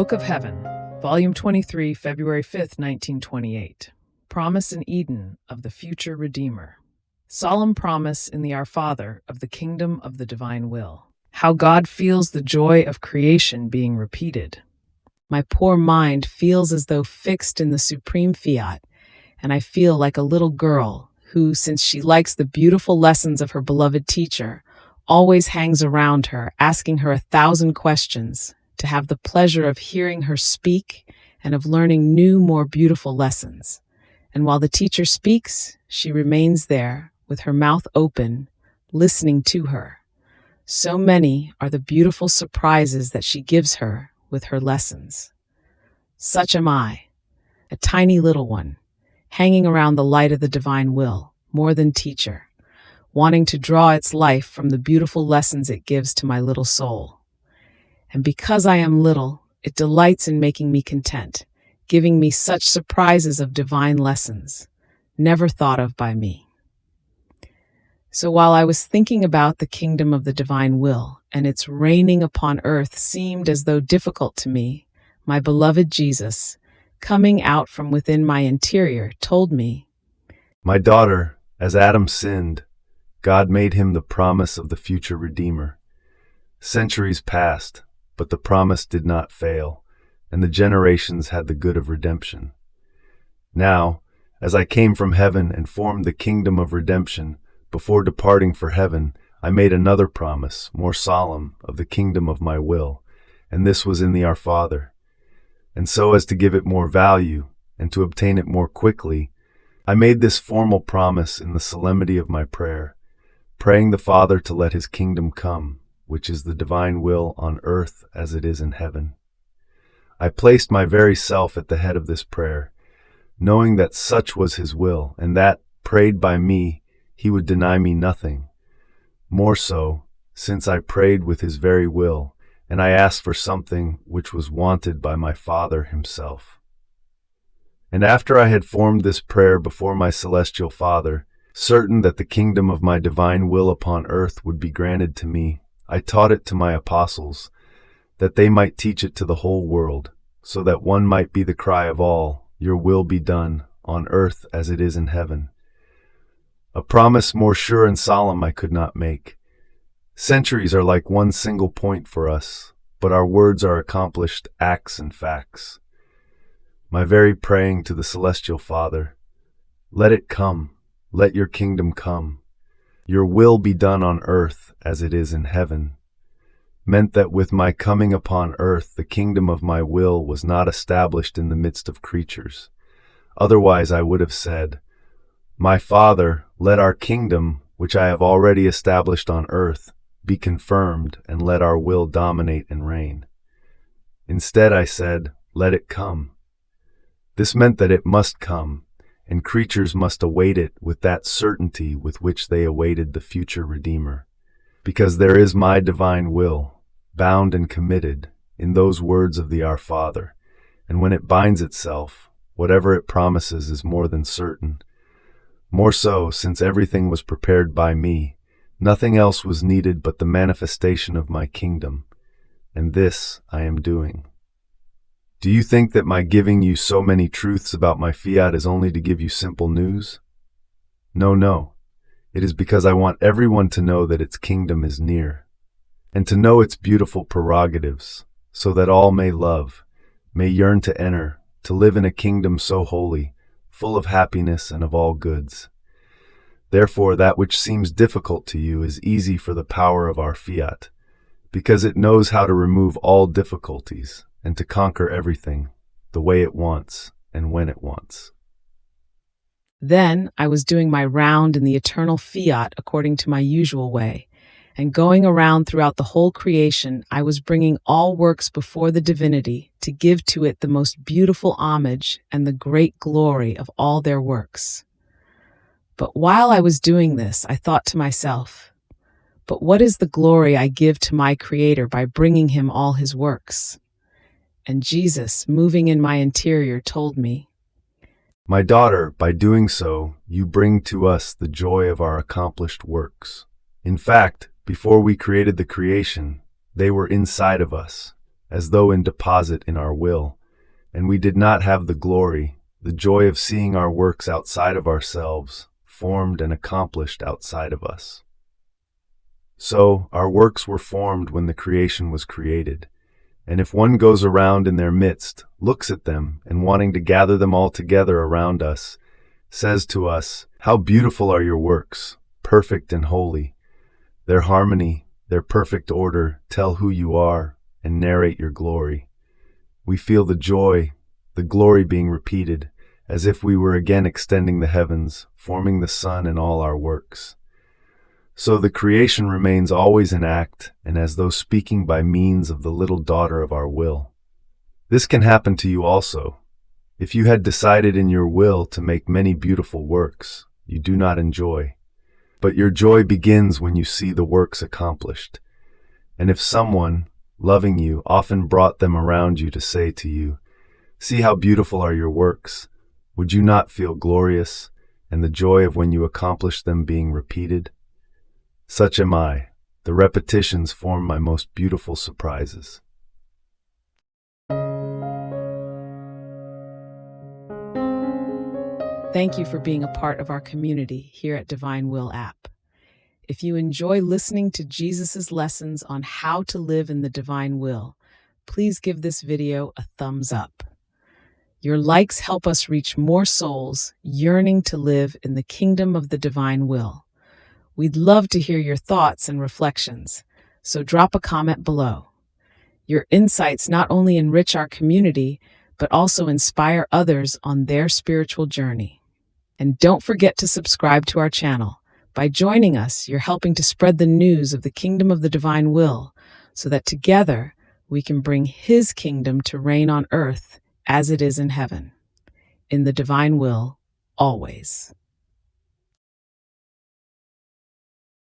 Book of Heaven, Volume 23, February 5th, 1928. Promise in Eden of the future Redeemer. Solemn promise in the Our Father of the kingdom of the divine will. How God feels the joy of creation being repeated. My poor mind feels as though fixed in the supreme fiat, and I feel like a little girl who, since she likes the beautiful lessons of her beloved teacher, always hangs around her, asking her 1,000 questions, to have the pleasure of hearing her speak and of learning new, more beautiful lessons. And while the teacher speaks, she remains there with her mouth open, listening to her. So many are the beautiful surprises that she gives her with her lessons. Such am I, a tiny little one, hanging around the light of the divine will, more than teacher, wanting to draw its life from the beautiful lessons it gives to my little soul. And because I am little, it delights in making me content, giving me such surprises of divine lessons, never thought of by me. So while I was thinking about the kingdom of the divine will, and its reigning upon earth seemed as though difficult to me, my beloved Jesus, coming out from within my interior, told me, "My daughter, as Adam sinned, God made him the promise of the future Redeemer. Centuries passed, but the promise did not fail, and the generations had the good of redemption. Now, as I came from heaven and formed the kingdom of redemption, before departing for heaven, I made another promise, more solemn, of the kingdom of my will, and this was in the Our Father. And so as to give it more value, and to obtain it more quickly, I made this formal promise in the solemnity of my prayer, praying the Father to let his kingdom come, which is the divine will on earth as it is in heaven. I placed my very self at the head of this prayer, knowing that such was his will, and that, prayed by me, he would deny me nothing. More so, since I prayed with his very will, and I asked for something which was wanted by my Father himself. And after I had formed this prayer before my celestial Father, certain that the kingdom of my divine will upon earth would be granted to me, I taught it to my apostles, that they might teach it to the whole world, so that one might be the cry of all, "Your will be done, on earth as it is in heaven." A promise more sure and solemn I could not make. Centuries are like one single point for us, but our words are accomplished acts and facts. My very praying to the celestial Father, "Let it come, let your kingdom come. Your will be done on earth as it is in heaven," meant that with my coming upon earth, the kingdom of my will was not established in the midst of creatures. Otherwise I would have said, "My Father, let our kingdom, which I have already established on earth, be confirmed, and let our will dominate and reign." Instead I said, "Let it come." This meant that it must come, and creatures must await it with that certainty with which they awaited the future Redeemer. Because there is my divine will, bound and committed, in those words of the Our Father, and when it binds itself, whatever it promises is more than certain. More so, since everything was prepared by me, nothing else was needed but the manifestation of my kingdom, and this I am doing. Do you think that my giving you so many truths about my fiat is only to give you simple news? No. It is because I want everyone to know that its kingdom is near, and to know its beautiful prerogatives, so that all may love, may yearn to enter, to live in a kingdom so holy, full of happiness and of all goods. Therefore, that which seems difficult to you is easy for the power of our fiat, because it knows how to remove all difficulties, and to conquer everything, the way it wants and when it wants. Then I was doing my round in the eternal fiat according to my usual way, and going around throughout the whole creation, I was bringing all works before the divinity to give to it the most beautiful homage and the great glory of all their works. But while I was doing this, I thought to myself, but what is the glory I give to my Creator by bringing him all his works? And Jesus, moving in my interior, told me, "My daughter, by doing so, you bring to us the joy of our accomplished works. In fact, before we created the creation, they were inside of us, as though in deposit in our will, and we did not have the glory, the joy of seeing our works outside of ourselves, formed and accomplished outside of us. So, our works were formed when the creation was created, and if one goes around in their midst, looks at them, and wanting to gather them all together around us, says to us, "How beautiful are your works, perfect and holy. Their harmony, their perfect order tell who you are and narrate your glory." We feel the joy, the glory being repeated, as if we were again extending the heavens, forming the sun and all our works. So the creation remains always in act, and as though speaking by means of the little daughter of our will. This can happen to you also. If you had decided in your will to make many beautiful works, you do not enjoy. But your joy begins when you see the works accomplished. And if someone, loving you, often brought them around you to say to you, "See how beautiful are your works," would you not feel glorious, and the joy of when you accomplish them being repeated? Such am I. The repetitions form my most beautiful surprises. Thank you for being a part of our community here at Divine Will app. If you enjoy listening to Jesus' lessons on how to live in the divine will, please give this video a thumbs up. Your likes help us reach more souls yearning to live in the kingdom of the divine will. We'd love to hear your thoughts and reflections, so drop a comment below. Your insights not only enrich our community, but also inspire others on their spiritual journey. And don't forget to subscribe to our channel. By joining us, you're helping to spread the news of the kingdom of the divine will, so that together we can bring His kingdom to reign on earth as it is in heaven. In the divine will, always.